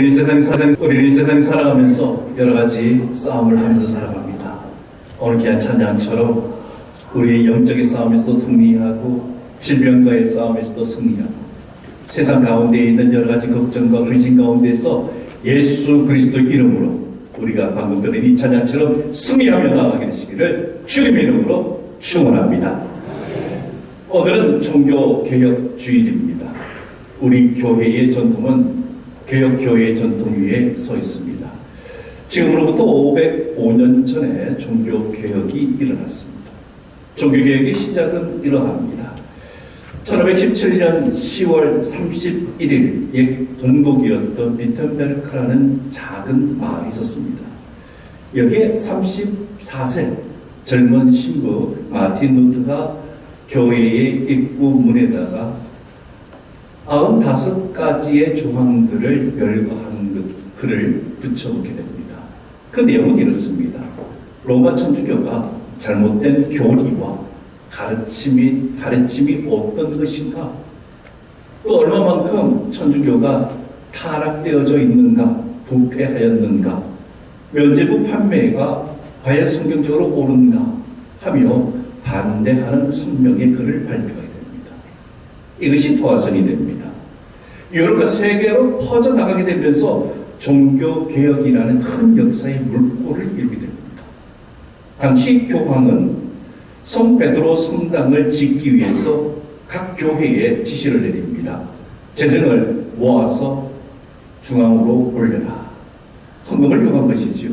우리는 세상에 살아가면서 여러 가지 싸움을 하면서 살아갑니다. 오늘 귀한 찬양처럼 우리의 영적인 싸움에서도 승리하고 질병과의 싸움에서도 승리하고 세상 가운데 있는 여러 가지 걱정과 근심 가운데서 예수 그리스도 이름으로 우리가 방금 들은 이 찬양처럼 승리하며 나아가게 되시기를 주님의 이름으로 축원합니다. 오늘은 종교개혁 주일입니다. 우리 교회의 전통은 개혁교회의 전통 위에 서 있습니다. 지금으로부터 505년 전에 종교개혁이 일어났습니다. 종교개혁의 시작은 이러합니다. 1517년 10월 31일 옛 동독이었던 비텐베르크라는 작은 마을이 있었습니다. 여기에 34세 젊은 신부 마틴 루트가 교회의 입구 문에다가 95가지의 조항들을 열거한 글을 붙여놓게 됩니다. 그 내용은 이렇습니다. 로마 천주교가 잘못된 교리와 가르침이 어떤 것인가, 또 얼마만큼 천주교가 타락되어져 있는가, 부패하였는가, 면죄부 판매가 과연 성경적으로 옳은가 하며 반대하는 성명의 글을 발표하게 됩니다. 이것이 도화선이 됩니다. 유럽과 세계로 퍼져나가게 되면서 종교개혁이라는 큰 역사의 물꼬를 이루게 됩니다. 당시 교황은 성 베드로 성당을 짓기 위해서 각 교회에 지시를 내립니다. 재정을 모아서 중앙으로 올려라. 헌금을 요구한 것이지요.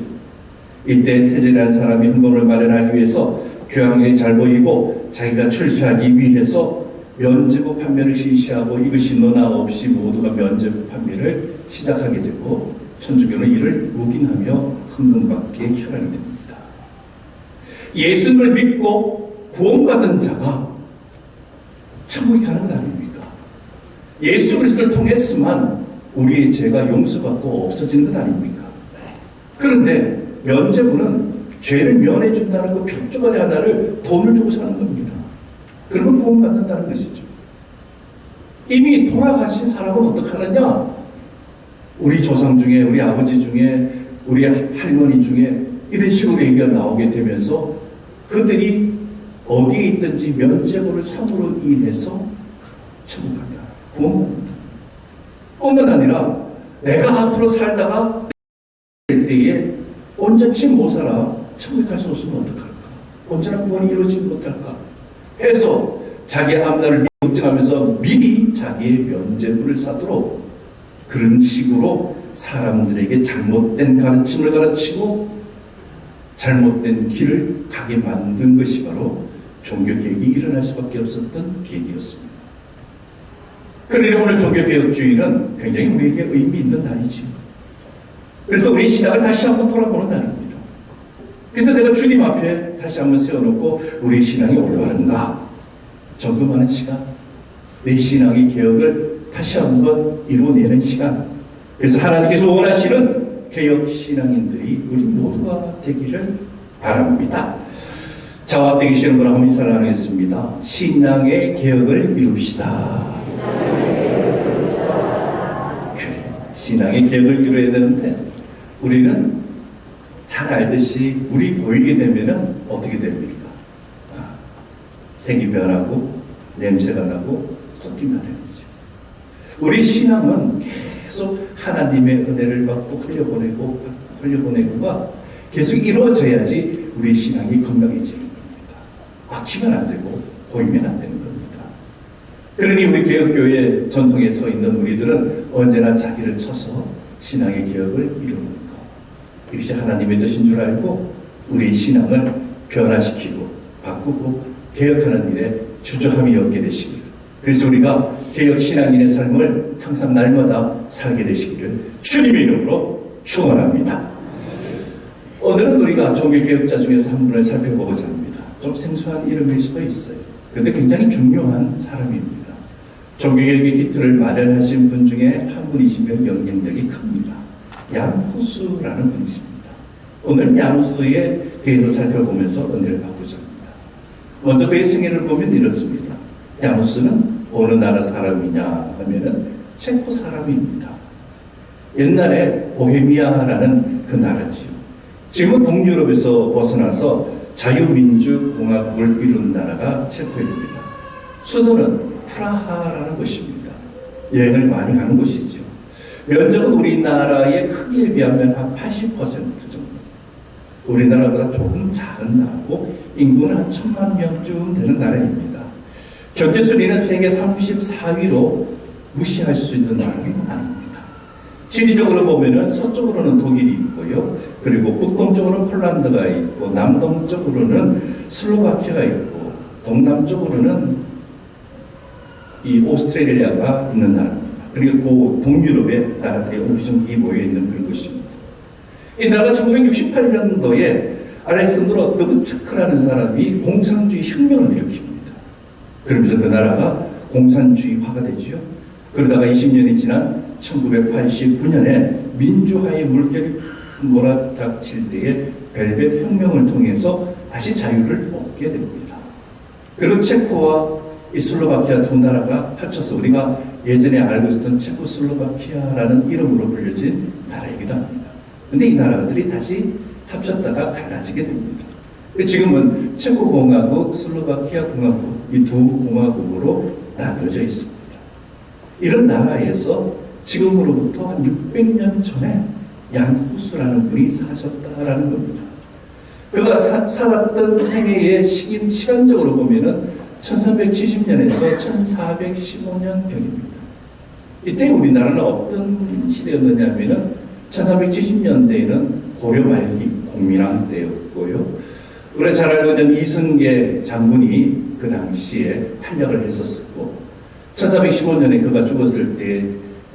이때 태제라는 사람이 헌금을 마련하기 위해서 교황에게 잘 보이고 자기가 출세하기 위해서 면죄부 판매를 실시하고 이것이 너나 없이 모두가 면죄부 판매를 시작하게 되고 천주교는 이를 묵인하며 헌금받게 현황이 됩니다. 예수님을 믿고 구원받은 자가 천국에 가는 것 아닙니까? 예수 그리스도를 통해서만 우리의 죄가 용서받고 없어지는 것 아닙니까? 그런데 면죄부는 죄를 면해준다는 그 표조가리 하나를 돈을 주고 사는 겁니다. 그러면 구원받는다는 것이죠. 이미 돌아가신 사람은 어떡하느냐? 우리 조상 중에, 우리 아버지 중에, 우리 할머니 중에 이런 식으로 얘기가 나오게 되면서 그들이 어디에 있든지 면죄부를 삼으로 인해서 천국 간다. 구원받는다. 뿐만 아니라 내가 앞으로 살다가 될 때에 온전치 못 살아 천국에 갈 수 없으면 어떡할까? 언제나 구원이 이루어지지 못할까? 해서 자기의 앞날을 걱정하면서 미리 자기의 면죄부를 쌓도록 그런 식으로 사람들에게 잘못된 가르침을 가르치고 잘못된 길을 가게 만든 것이 바로 종교개혁이 일어날 수밖에 없었던 계기였습니다. 그러니 오늘 종교개혁주의는 굉장히 우리에게 의미 있는 날이지. 그래서 우리 신앙을 다시 한번 돌아보는 날입니다. 그래서 내가 주님 앞에 다시 한번 세워놓고 우리 신앙이 올바른가 점검하는 시간, 내 신앙의 개혁을 다시 한번 이루어내는 시간. 그래서 하나님께서 원하시는 개혁 신앙인들이 우리 모두가 되기를 바랍니다. 저와 함께 계시는 분을 한번 인사를 나누겠습니다. 신앙의 개혁을 이룹시다. 그래, 신앙의 개혁을 이루어야 되는데 우리는 잘 알듯이 물이 고이게 되면은 어떻게 됩니까? 색이 변하고 냄새가 나고 섞이면 되는 거죠. 우리 신앙은 계속 하나님의 은혜를 받고 흘려보내고가 계속 이루어져야지 우리 신앙이 건강해지는 겁니다. 막히면 안 되고 고이면 안 되는 겁니다. 그러니 우리 개혁교회 전통에 서 있는 우리들은 언제나 자기를 쳐서 신앙의 개혁을 이루는 것, 이것이 하나님의 뜻인 줄 알고 우리 신앙을 변화시키고 바꾸고 개혁하는 일에 주저함이 없게 되시기를, 그래서 우리가 개혁 신앙인의 삶을 항상 날마다 살게 되시기를 주님의 이름으로 축원합니다. 오늘은 우리가 종교개혁자 중에서 한 분을 살펴보고자 합니다. 좀 생소한 이름일 수도 있어요. 그런데 굉장히 중요한 사람입니다. 종교개혁의 기틀을 마련하신 분 중에 한 분이시면 영향력이 큽니다. 얀후스라는 분이십니다. 오늘 얀후스에 대해서 살펴보면서 은혜를 받고자 합니다. 먼저 그의 생애를 보면 이렇습니다. 얀후스는 어느 나라 사람이냐 하면은 체코 사람입니다. 옛날에 보헤미아라는 그 나라지요. 지금은 동유럽에서 벗어나서 자유민주공화국을 이룬 나라가 체코입니다. 수도는 프라하라는 곳입니다. 여행을 많이 가는 곳이죠. 면적은 우리나라의 크기에 비하면 한 80% 정도. 우리나라보다 조금 작은 나라고 인구는 한 1000만 명쯤 되는 나라입니다. 경제 순위는 세계 34위로 무시할 수 있는 나라는 아닙니다. 지리적으로 보면은 서쪽으로는 독일이 있고요. 그리고 북동쪽으로는 폴란드가 있고 남동쪽으로는 슬로바키아가 있고 동남쪽으로는 이 오스트레일리아가 있는 나라입니다. 그리고 그 동유럽의 나라들이 옹기종기 모여있는 그런 곳입니다. 이 나라가 1968년도에 알렉산드로 드브츠크라는 사람이 공산주의 혁명을 일으킵니다. 그러면서 그 나라가 공산주의화가 되지요. 그러다가 20년이 지난 1989년에 민주화의 물결이 몰아닥칠 때에 벨벳 혁명을 통해서 다시 자유를 얻게 됩니다. 그리고 체코와 이 슬로바키아 두 나라가 합쳐서 우리가 예전에 알고 있었던 체코슬로바키아라는 이름으로 불려진 나라이기도 합니다. 근데 이 나라들이 다시 합쳤다가 갈라지게 됩니다. 지금은 체코공화국, 슬로바키아 공화국 이 두 공화국으로 나눠져 있습니다. 이런 나라에서 지금으로부터 한 600년 전에 얀후스라는 분이 사셨다라는 겁니다. 그가 살았던 생애의 시간적으로 보면은 1370년에서 1415년경입니다. 이때 우리나라는 어떤 시대였느냐 하면은 1370년대에는 고려 말기 공민왕 때였고요. 우리가 잘 알고 있는 이승계 장군이 그 당시에 활약을 했었고 1415년에 그가 죽었을 때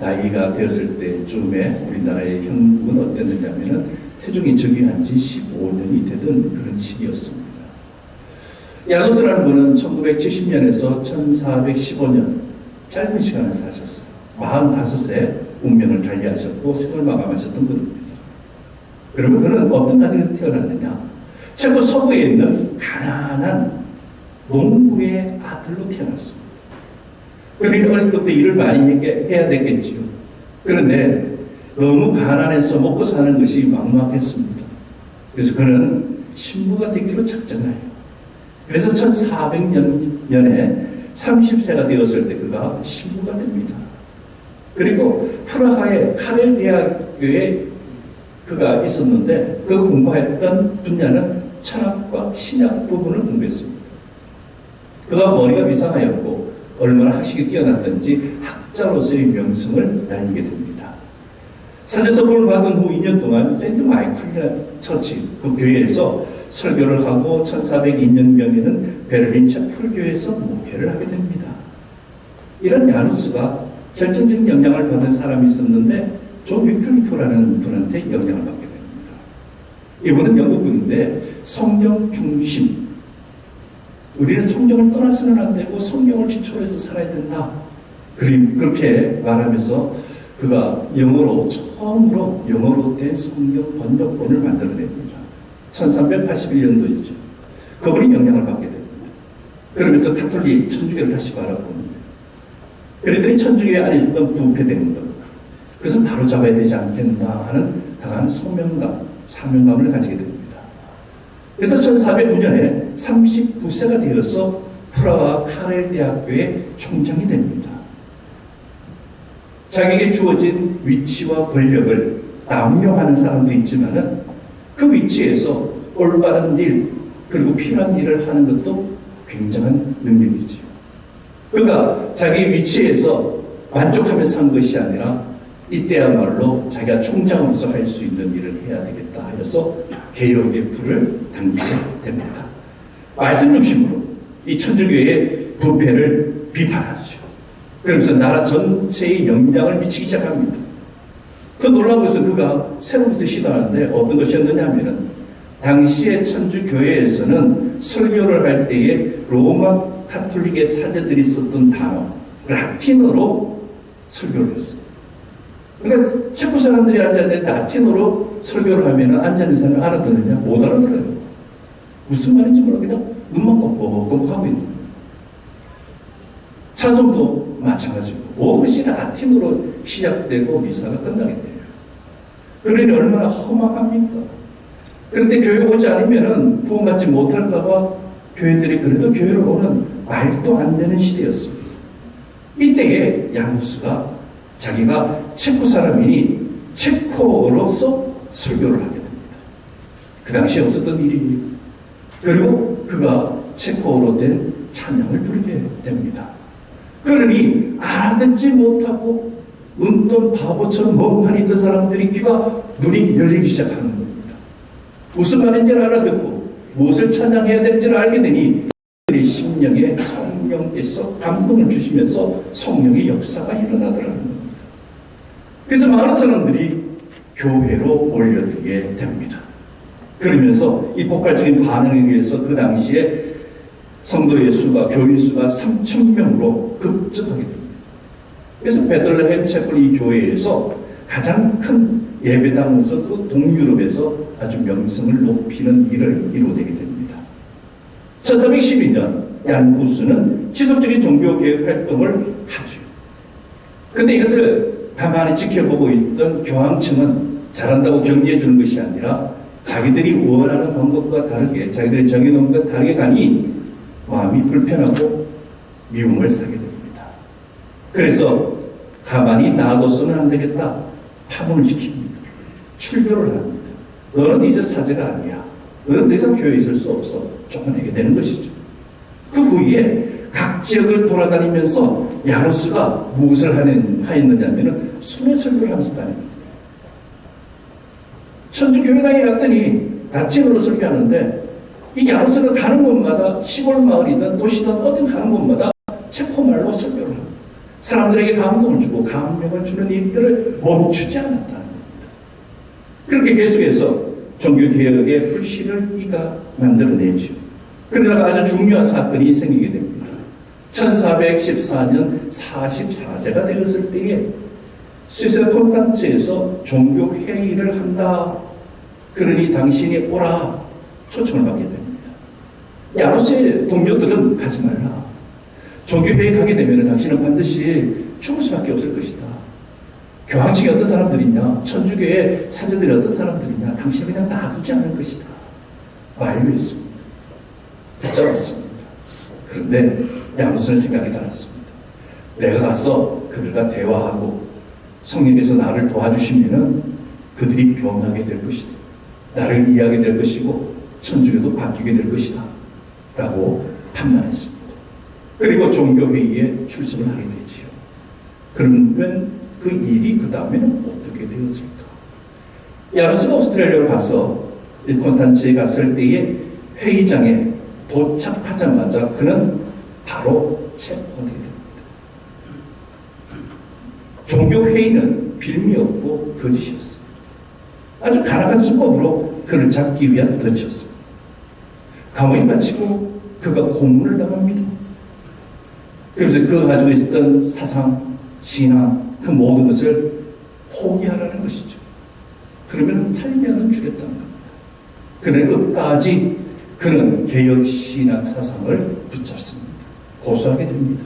나이가 되었을 때쯤에 우리나라의 형국은 어땠느냐 하면은 태종이 즉위한 지 15년이 되던 그런 시기였습니다. 야노스라는 분은 1970년에서 1415년 짧은 시간을 사셨어요. 45세 운명을 달리하셨고 생을 마감하셨던 분입니다. 그러면 그는 어떤 가정에서 태어났느냐? 체코 서부에 있는 가난한 농부의 아들로 태어났습니다. 그러니까 어렸을 때부터 일을 많이 해야 되겠지요. 그런데 너무 가난해서 먹고 사는 것이 막막했습니다. 그래서 그는 신부가 되기로 작정해요. 그래서 1400년에 30세가 되었을 때 그가 신부가 됩니다. 그리고 프라하의 카렐 대학교에 그가 있었는데 그 공부했던 분야는 철학과 신약 부분을 공부했습니다. 그가 머리가 비상하였고 얼마나 학식이 뛰어났던지 학자로서의 명성을 날리게 됩니다. 산전수업을 받은 후 2년 동안 세인트 마이클 처치 그 교회에서 설교를 하고 1402년경에는 베를린 채플교회에서 목회를 하게 됩니다. 이런 야누스가 결정적인 영향을 받은 사람이 있었는데 존 위클리프라는 분한테 영향을 받게 됩니다. 이분은 영국인데 성경 중심, 우리는 성경을 떠나서는 안 되고 성경을 기초로 해서 살아야 된다. 그렇게 말하면서 그가 처음으로 영어로 된 성경 번역본을 만들어냅니다. 1381년도이죠. 그분이 영향을 받게 됩니다. 그러면서 가톨릭 천주교를 다시 바라봅니다. 그랬더니 천주교에 안에 있었던 부패되는 것, 그것은 바로 잡아야 되지 않겠나 하는 강한 소명감, 사명감을 가지게 됩니다. 그래서 1409년에 39세가 되어서 프라하 카렐 대학교의 총장이 됩니다. 자기에게 주어진 위치와 권력을 남용하는 사람도 있지만은 그 위치에서 올바른 일 그리고 필요한 일을 하는 것도 굉장한 능력이지요. 그가 자기 위치에서 만족하며 산 것이 아니라 이때야말로 자기가 총장으로서 할 수 있는 일을 해야 되겠다 하여서 개혁의 불을 당기게 됩니다. 말씀 중심으로 이 천주교의 부패를 비판하죠. 그러면서 나라 전체의 영향을 미치기 시작합니다. 그 놀라운 것은 그가 새로운 것을 시도하는데 어떤 것이었느냐 하면은 당시의 천주교회에서는 설교를 할 때에 로마 카톨릭의 사제들이 썼던 단어 라틴어로 설교를 했어요. 그러니까 체코 사람들이 앉아있는데 라틴어로 설교를 하면 앉아있는 사람이 알아듣느냐? 못 알아들어요. 무슨 말인지 몰라 그냥 눈만 껌껌 하고 있는 거예요. 찬송도 마찬가지고 모든 것이 라틴어로 시작되고 미사가 끝나게 돼요. 그러니 얼마나 허망합니까? 그런데 교회 오지 않으면 구원받지 못할까봐 교회들이 그래도 교회를 오는 말도 안 되는 시대였습니다. 이때에 야누스가 자기가 체코 사람이니 체코어로서 설교를 하게 됩니다. 그 당시에 없었던 일이에요. 그리고 그가 체코어로 된 찬양을 부르게 됩니다. 그러니 알아듣지 못하고 눈뜬 바보처럼 멍하니 있던 사람들이 눈이 열리기 시작하는 겁니다. 무슨 말인지를 알아듣고 무엇을 찬양해야 되는지를 알게 되니 그들의 심령에 성령께서 감동을 주시면서 성령의 역사가 일어나더라는 겁니다. 그래서 많은 사람들이 교회로 몰려들게 됩니다. 그러면서 이 폭발적인 반응에 의해서 그 당시에 성도의 수가, 교인 수가 3,000명으로 급증하게 됩니다. 그래서 베들레헴 체플 이 교회에서 가장 큰 예배당으로서 그 동유럽에서 아주 명성을 높이는 일을 이루어내게 됩니다. 1312년 얀 후스는 지속적인 종교개혁 활동을 하죠. 근데 이것을 가만히 지켜보고 있던 교황청은 잘한다고 격려해 주는 것이 아니라 자기들이 원하는 방법과 다르게, 자기들이 정해놓은 것과 다르게 가니 마음이 불편하고 미움을 사게 됩니다. 그래서 가만히 놔둬서는 안 되겠다. 파문을 시킵니다. 출교를 합니다. 너는 이제 사제가 아니야. 너는 더 이상 교회에 있을 수 없어. 쫓아내게 되는 것이죠. 그 후에 각 지역을 돌아다니면서 야누스가 무엇을 하였느냐면 순회 설교를 하면서 다닙니다. 천주교회당에 갔더니 같이으로 설교하는데 이 야누스는 가는 곳마다 시골 마을이든 도시든 어딘 가는 곳마다 체코말로 설교를 합니다. 사람들에게 감동을 주고 감명을 주는 일들을 멈추지 않았다는 겁니다. 그렇게 계속해서 종교개혁의 불씨를 이가 만들어내죠. 그러다가 아주 중요한 사건이 생기게 됩니다. 1414년 44세가 되었을 때에 스위스 콘스탄츠에서 종교회의를 한다. 그러니 당신이 오라 초청을 받게 됩니다. 야누스의 동료들은 가지 말라. 종교회의 가게 되면 당신은 반드시 죽을 수밖에 없을 것이다. 교황측이 어떤 사람들이냐, 천주교의 사제들이 어떤 사람들이냐, 당신은 그냥 놔두지 않을 것이다. 만류했습니다. 붙잡았습니다. 그런데 야누스는 생각이 달랐습니다. 내가 가서 그들과 대화하고 성령께서 나를 도와주시면은 그들이 변하게 될 것이다. 나를 이해하게 될 것이고 천주교도 바뀌게 될 것이다. 라고 판단했습니다. 그리고 종교회의에 출석을 하게 되지요. 그러면 그 일이 그 다음에는 어떻게 되었을까? 야누스가 오스트레일리아로 가서 콘스탄츠에 갔을 때에 회의장에 도착하자마자 그는 바로 체포되게 됩니다. 종교회의는 빌미였고 거짓이었습니다. 아주 가락한 수법으로 그를 잡기 위한 덫이었습니다. 감옥에 갇히고 그가 고문을 당합니다. 그래서 그가 가지고 있었던 사상, 신앙, 그 모든 것을 포기하라는 것이죠. 그러면 살면은 주겠다는 겁니다. 그는 끝까지 그는 개혁신앙 사상을 붙잡습니다. 고수하게 됩니다.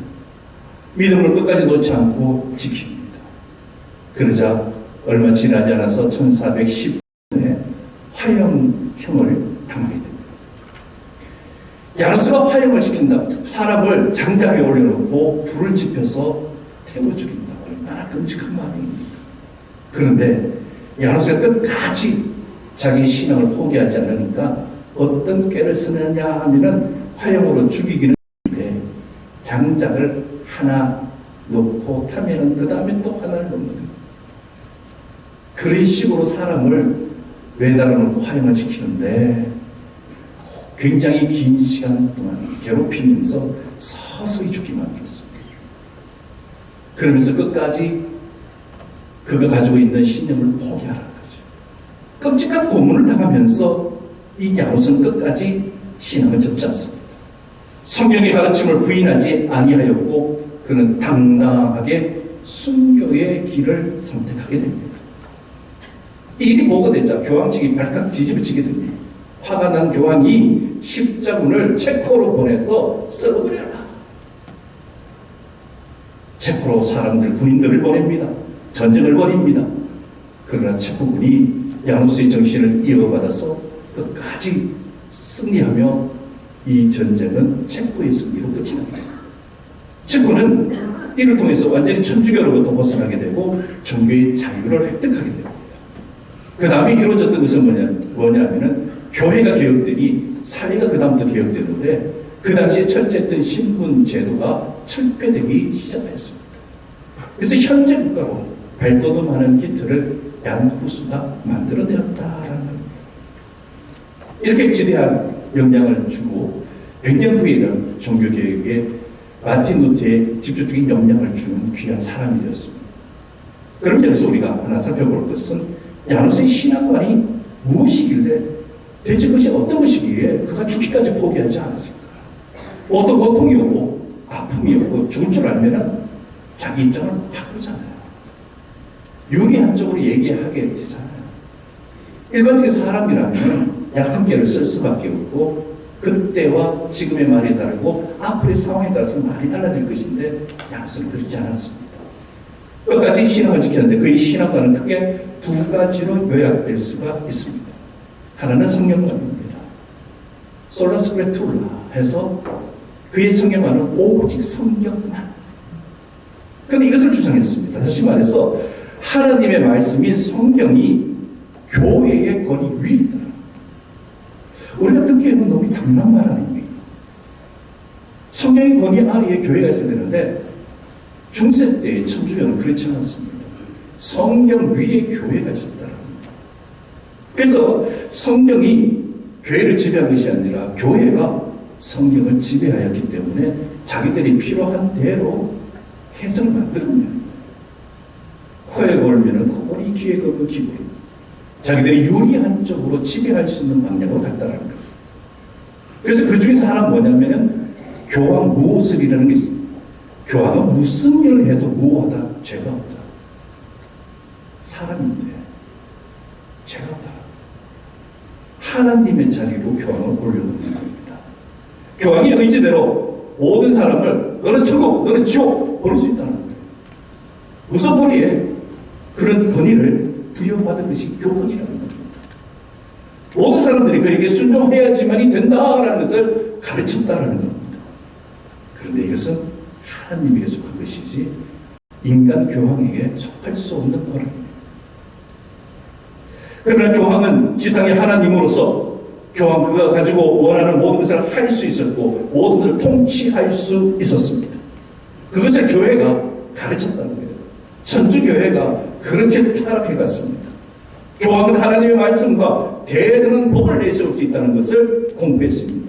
믿음을 끝까지 놓지 않고 지킵니다. 그러자 얼마 지나지 않아서 1410년에 화형형을 당하게 됩니다. 야누스가 화형을 시킨다. 사람을 장작에 올려놓고 불을 지펴서 태워 죽인다. 얼마나 끔찍한 마음입니다. 그런데 야누스가 끝까지 자기 신앙을 포기하지 않으니까 어떤 꾀를 쓰느냐 하면은 화형으로 죽이기는 했는데 장작을 하나 놓고 타면은 그 다음에 또 하나를 놓는 거예요. 그런 식으로 사람을 매달아 놓고 화형을 시키는데 굉장히 긴 시간 동안 괴롭히면서 서서히 죽기만 했습니다. 그러면서 끝까지 그가 가지고 있는 신념을 포기하라는 거죠. 끔찍한 고문을 당하면서 이 야누스는 끝까지 신앙을 접지 않습니다. 성경의 가르침을 부인하지 아니하였고 그는 당당하게 순교의 길을 선택하게 됩니다. 이 일이 보고되자 교황 측이 발칵 뒤집어 치게 됩니다. 화가 난 교황이 십자군을 체코로 보내서 썰어버려라. 체코로 사람들, 군인들을 보냅니다. 전쟁을 벌입니다. 그러나 체코군이 야누스의 정신을 이어받아서 끝까지 승리하며 이 전쟁은 체코의 승리로 끝이 납니다. 체코는 이를 통해서 완전히 천주교로부터 벗어나게 되고 종교의 자유를 획득하게 됩니다. 그 다음에 이루어졌던 것은 뭐냐면은 교회가 개혁되니 사회가 그 다음부터 개혁되는데 그 당시에 철저했던 신분 제도가 철폐되기 시작했습니다. 그래서 현재 국가로 발돋움하는 기틀을 양후수가 만들어내었다라는 겁니다. 이렇게 지대한 영향을 주고 100년 후에는 종교개혁에 마틴 루터의 직접적인 영향을 주는 귀한 사람이 되었습니다. 그럼 여기서 우리가 하나 살펴볼 것은 야누스의 신앙관이 무엇이길래 대체 그것이 어떤 것이기에 그가 죽기까지 포기하지 않았을까? 어떤 고통이 오고 아픔이 오고 죽을 줄 알면 자기 입장을 바꾸잖아요. 유리한 쪽으로 얘기하게 되잖아요. 일반적인 사람이라면 얕은 깨를 쓸 수밖에 없고 그때와 지금의 말이 다르고 앞으로의 상황에 따라서 말이 달라질 것인데 야누스는 그렇지 않았습니다. 끝까지 신앙을 지켰는데 그의 신앙과는 크게 두 가지로 요약될 수가 있습니다. 하나는 성경관입니다. 솔라 스크리투라 해서 그의 성경관은 오직 성경만. 그런데 이것을 주장했습니다. 다시 말해서 하나님의 말씀인 성경이 교회의 권위 위에 있다. 우리가 듣기에는 너무 당연한 말 아닙니까? 성경의 권위 아래에 교회가 있어야 되는데 중세 때의 천주교는 그렇지 않았습니다. 성경 위에 교회가 있었다는 겁니다. 그래서 성경이 교회를 지배한 것이 아니라 교회가 성경을 지배하였기 때문에 자기들이 필요한 대로 해석을 만들어냅니다. 코에 걸면은 코걸이, 귀에 걸면 귀걸이. 자기들이 유리한 쪽으로 지배할 수 있는 방향으로 갔다는 거예요. 그래서 그 중에서 하나는 뭐냐면은 교황 무엇을이라는 게 있습니다. 교황은 무슨 일을 해도 무하다, 죄가 없다. 사람인데 죄가 없다. 하나님의 자리로 교황을 올려놓는 겁니다. 교황이 의지대로 모든 사람을 너는 천국, 너는 지옥 보낼 수 있다는 거예요. 무소불위에 그런 권위를 부여받은 것이 교황이라는 겁니다. 모든 사람들이 그에게 순종해야지만이 된다라는 것을 가르쳤다라는 겁니다. 그런데 이것은 하나님에게 속한 것이지 인간 교황에게 속할 수 없는 권한입니다. 그러나 교황은 지상의 하나님으로서 교황 그가 가지고 원하는 모든 것을 할 수 있었고 모든 것을 통치할 수 있었습니다. 그것을 교회가 가르쳤다는 거예요. 천주교회가 그렇게 타락해 갔습니다. 교황은 하나님의 말씀과 대등한 법을 내세울 수 있다는 것을 공부했습니다.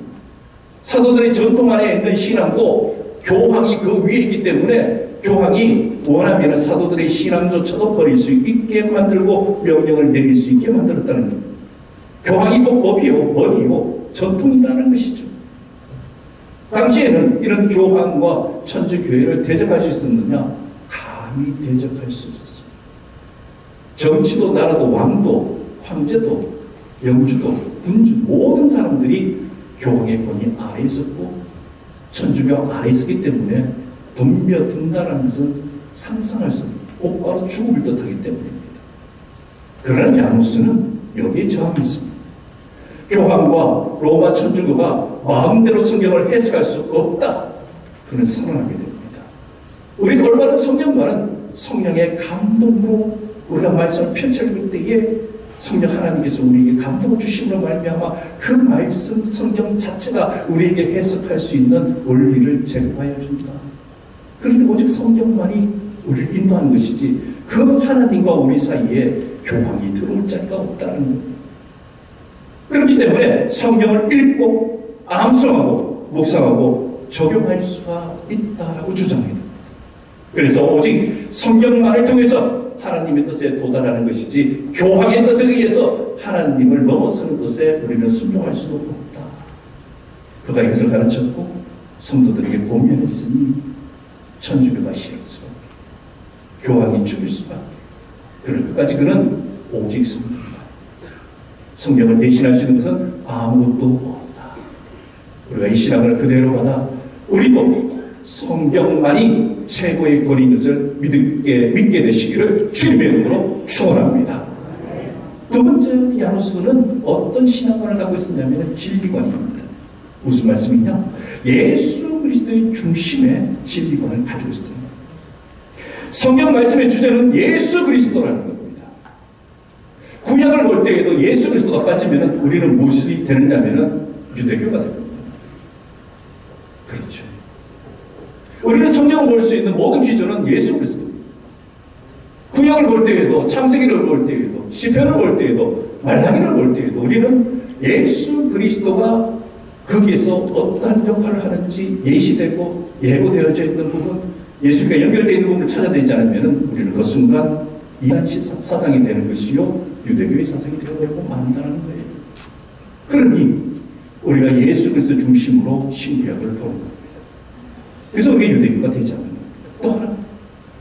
사도들의 전통 안에 있는 신앙도 교황이 그 위에 있기 때문에 교황이 원하면 사도들의 신앙조차도 버릴 수 있게 만들고 명령을 내릴 수 있게 만들었다는 겁니다. 교황이 꼭 법이요, 머리요, 전통이라는 것이죠. 당시에는 이런 교황과 천주교회를 대적할 수 있었느냐? 감히 대적할 수 없었습니다. 정치도 나라도 왕도 황제도 영주도 군주 모든 사람들이 교황의 권위 아래에 있었고 천주교 아래에 있었기 때문에 덤벼든다는 것은 상상할 수 없는 곧바로 죽음을 뜻하기 때문입니다. 그러나 야누스는 여기에 저항했습니다. 교황과 로마 천주교가 마음대로 성경을 해석할 수 없다. 그는 선언하게 됩니다. 우리는 올바른 성경과는 성령의 감동으로 우리가 말씀을 펼쳐볼 때에 성령 하나님께서 우리에게 감동을 주심으로 말미암아 그 말씀 성경 자체가 우리에게 해석할 수 있는 원리를 제공하여 준다. 그러니 오직 성경만이 우리를 인도하는 것이지 그 하나님과 우리 사이에 교황이 들어올 자리가 없다는 겁니다. 그렇기 때문에 성경을 읽고 암송하고 묵상하고 적용할 수가 있다라고 주장합니다. 그래서 오직 성경만을 통해서 하나님의 뜻에 도달하는 것이지 교황의 뜻에 의해서 하나님을 넘어서는 뜻에 우리는 순종할 수가 없다. 그가 이것을 가르쳤고 성도들에게 고면했으니 천주교가 싫을 수밖에, 교황이 죽일 수밖에. 그럴 끝까지 그는 오직 성경만. 성경을 대신할 수 있는 것은 아무것도 없다. 우리가 이 신앙을 그대로 받아 우리도 성경만이 최고의 권위인 것을 믿게 되시기를 주님의 이름으로 축원합니다. 두 번째 야노스는 어떤 신앙관을 갖고 있었냐면 진리관입니다. 무슨 말씀이냐? 예수 그리스도의 중심에 진리관을 가지고 있었던 겁니다. 성경 말씀의 주제는 예수 그리스도라는 겁니다. 구약을 볼 때에도 예수 그리스도가 빠지면 우리는 무엇이 되느냐면 유대교가 됩니다. 그렇죠. 우리는 성경을 볼 수 있는 모든 기준은 예수 그리스도. 구약을 볼 때에도, 창세기를 볼 때에도, 시편을 볼 때에도, 말라기를 볼 때에도 우리는 예수 그리스도가 거기에서 어떠한 역할을 하는지 예시되고 예고되어져 있는 부분, 예수가 연결되어 있는 부분을 찾아내지 않으면 우리는 그 순간 이단 사상이 되는 것이요 유대교의 사상이 되어버리고 만다는 거예요. 그러니 우리가 예수 그리스도 중심으로 신구약을 보는 겁니다. 그래서 우리가 유대교가 되지 않는 겁니다. 또 하나,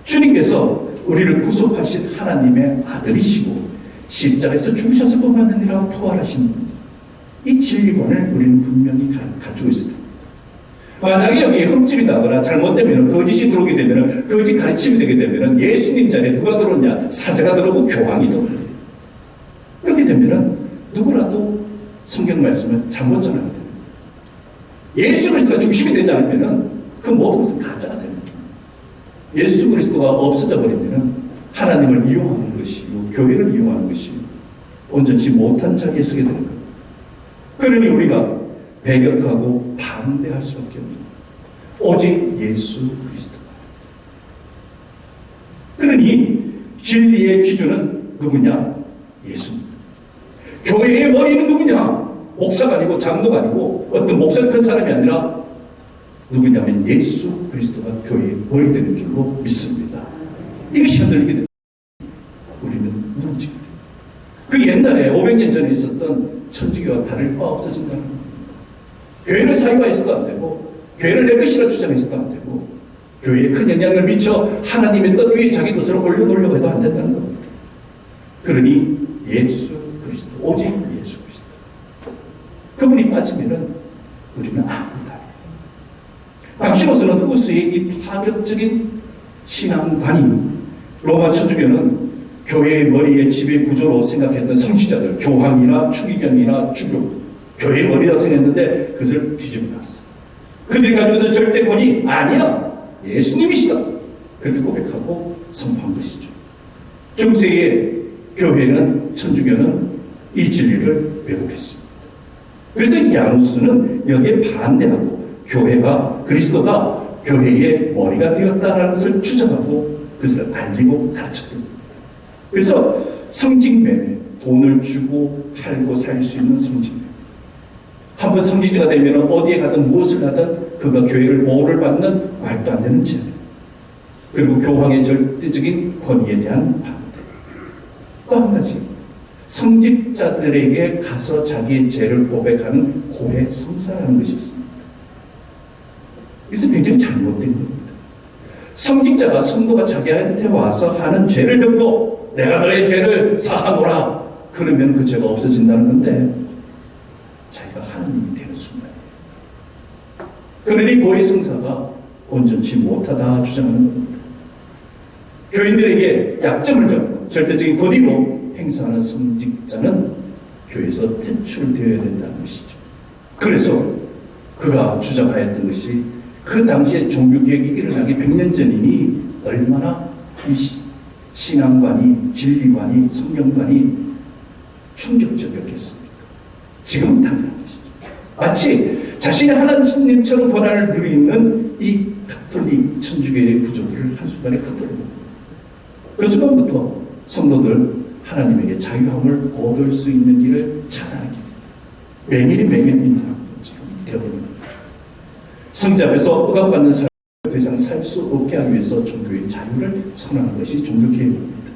주님께서 우리를 구속하신 하나님의 아들이시고 십자가에서 죽으셔서 뿐만 아니라 부활하신 분, 이 진리관을 우리는 분명히 가지고 있습니다. 만약에 여기에 흠집이 나거나 잘못되면, 거짓이 들어오게 되면, 거짓 가르침이 되게 되면 예수님 자리에 누가 들어오냐? 사제가 들어오고 교황이 들어오냐? 그렇게 되면 누구라도 성경 말씀을 잘못 전하게 됩니다. 예수 그리스도가 중심이 되지 않으면 그 모든 것은 가짜가 됩니다. 예수 그리스도가 없어져 버리면 하나님을 이용하는 것이고 교회를 이용하는 것이고 온전치 못한 자리에 서게 되는 겁니다. 그러니 우리가 배격하고 반대할 수밖에 없습니다. 오직 예수 그리스도. 그러니 진리의 기준은 누구냐? 예수입니다. 교회의 머리는 누구냐? 목사가 아니고 장로가 아니고 어떤 목사가 큰 사람이 아니라 누구냐면 예수 그리스도가 교회의 머리 되는 줄로 믿습니다. 이것이 흔들리게 됩니다. 우리는 무너지게 됩니다. 그 옛날에 500년 전에 있었던 천주교와 다를 바 없어진다는 겁니다. 교회를 사유화해서도 안 되고 교회를 내 것이라 주장해서도 안 되고 교회에 큰 영향을 미쳐 하나님의 뜻 위에 자기 것을 올려놓으려고 해도 안 된다는 겁니다. 그러니 예수 그리스도, 오직 예수 그리스도. 그분이 빠지면은 우리는 아무것도 아니에요. 당시로서는 후수의 이 파격적인 신앙관이 로마 천주교는 교회의 머리의 지배 구조로 생각했던 성시자들, 교황이나 추기경이나 주교, 교회의 머리라고 생각했는데 그것을 뒤집어 놨어요. 그들이 가지고 있는 절대권이 아니야, 예수님이시다, 그렇게 고백하고 선포한 것이죠. 중세의 교회는, 천주교는 이 진리를 왜곡했습니다. 그래서 야누스는 여기에 반대하고 교회가, 그리스도가 교회의 머리가 되었다는 것을 주장하고 그것을 알리고 가르쳤습니다. 그래서 성직매매, 돈을 주고 팔고 살 수 있는 성직매매. 한번 성직자가 되면 어디에 가든 무엇을 하든 그가 교회를 보호를 받는 말도 안 되는 죄들. 그리고 교황의 절대적인 권위에 대한 반대. 또 한 가지, 성직자들에게 가서 자기의 죄를 고백하는 고해 성사라는 것이 있습니다. 이것은 굉장히 잘못된 겁니다. 성직자가, 성도가 자기한테 와서 하는 죄를 듣고 내가 너의 죄를 사하노라 그러면 그 죄가 없어진다는 건데 자기가 하나님이 되는 순간이에요. 그러니 고해 성사가 온전치 못하다 주장하는 겁니다. 교인들에게 약점을 잡고 절대적인 권위로 행사하는 성직자는 교회에서 퇴출되어야 된다는 것이죠. 그래서 그가 주장하였던 것이 그 당시에 종교개혁이 일어나기 100년 전이니 얼마나 이 신앙관이, 진리관이, 성경관이 충격적이었겠습니까? 지금은 당연한 것이죠. 마치 자신의 하나님처럼 권한을 누리는 이 가톨릭 천주교의 구조들을 한순간에 흔들고 그 순간부터 성도들 하나님에게 자유함을 얻을 수 있는 길을 찾아내게 맹일이 맹일 인도하는 것처럼 되어버립니다. 성자 앞에서 억압받는 삶을 더 이상 살 수 없게 하기 위해서 종교의 자유를 선언하는 것이 종교개혁입니다.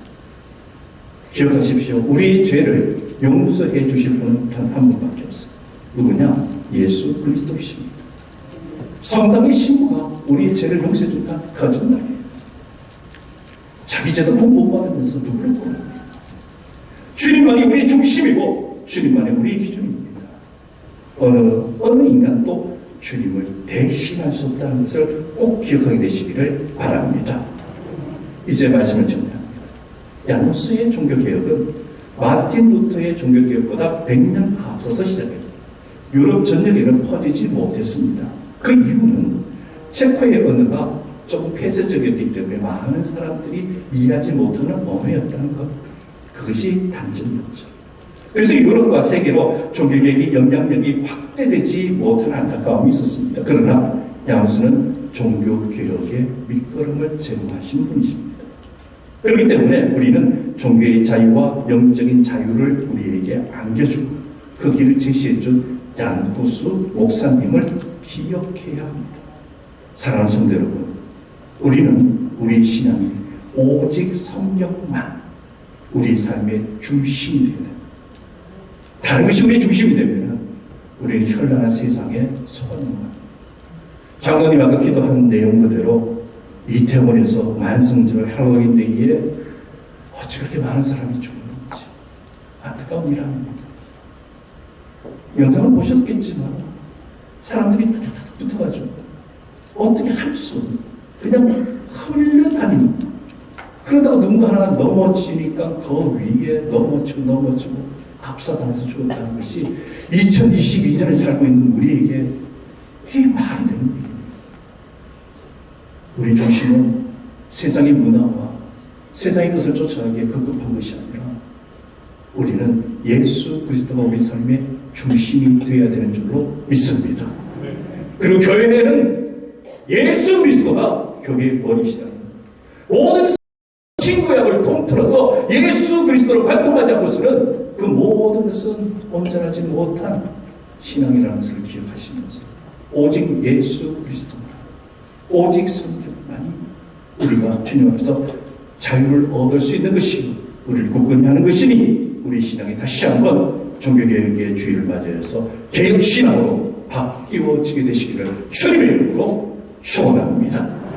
기억하십시오. 우리의 죄를 용서해 주실 분은 단 한 분밖에 없어요. 누구냐? 예수 그리스도이십니다. 성당의 신부가 우리의 죄를 용서해 준다? 거짓말이에요. 자기 죄도 구 못 받으면서 누구를 도와줍니까? 주님만이 우리의 중심이고 주님만이 우리의 기준입니다. 어느 인간도 주님을 대신할 수 없다는 것을 꼭 기억하게 되시기를 바랍니다. 이제 말씀을 정리합니다. 야노스의 종교개혁은 마틴 루터의 종교개혁보다 100년 앞서서 시작했다. 유럽 전역에는 퍼지지 못했습니다. 그 이유는 체코의 언어가 조금 폐쇄적이었기 때문에 많은 사람들이 이해하지 못하는 언어였다는 것. 그것이 단점이었죠. 그래서 유럽과 세계로 종교개혁의 영향력이 확대되지 못한 안타까움이 있었습니다. 그러나 야무스는 종교개혁의 밑거름을 제공하신 분이십니다. 그렇기 때문에 우리는 종교의 자유와 영적인 자유를 우리에게 안겨주고 그 길을 제시해준 양구수 목사님을 기억해야 합니다. 사랑하는 성도 여러분, 우리는 우리 신앙이 오직 성경만 우리 삶의 중심이 되어야 됩니다. 다른 것이 우리의 중심이 되면 우리는 현란한 세상에 속아는 겁니다. 장로님 아까 기도하는 내용 그대로 이태원에서 만성절 할로윈 데이에 어찌 그렇게 많은 사람이 죽는지 안타까운 일합니다. 영상을 보셨겠지만 사람들이 타타타 붙어가지고 어떻게 할 수 없는 그냥 흘려다닙니다. 그러다가 누군가 하나 넘어지니까 그 위에 넘어지고 압사당해서 죽었다는 것이 2022년에 살고 있는 우리에게 이게 말이 되는 얘기입니다. 우리 중심은 세상의 문화와 세상의 것을 쫓아가기에 급급한 것이 아니라 우리는 예수 그리스도가 우리 삶의 중심이 되어야 되는 줄로 믿습니다. 그리고 교회는 예수 그리스도가 교회의 머리시라는 모든 신구약을 통틀어서 예수 그리스도를 관통하지 않고서는 그 모든 것은 온전하지 못한 신앙이라는 것을 기억하시면서 오직 예수 그리스도만, 오직 성경만이 우리가 주님 앞에서 자유를 얻을 수 있는 것이고 우리를 굳건히 하는 것이니 우리 신앙이 다시 한번 종교개혁의 주의를 맞이해서 개혁신앙으로 바뀌어지게 되시기를 주님의 이름으로 축원합니다.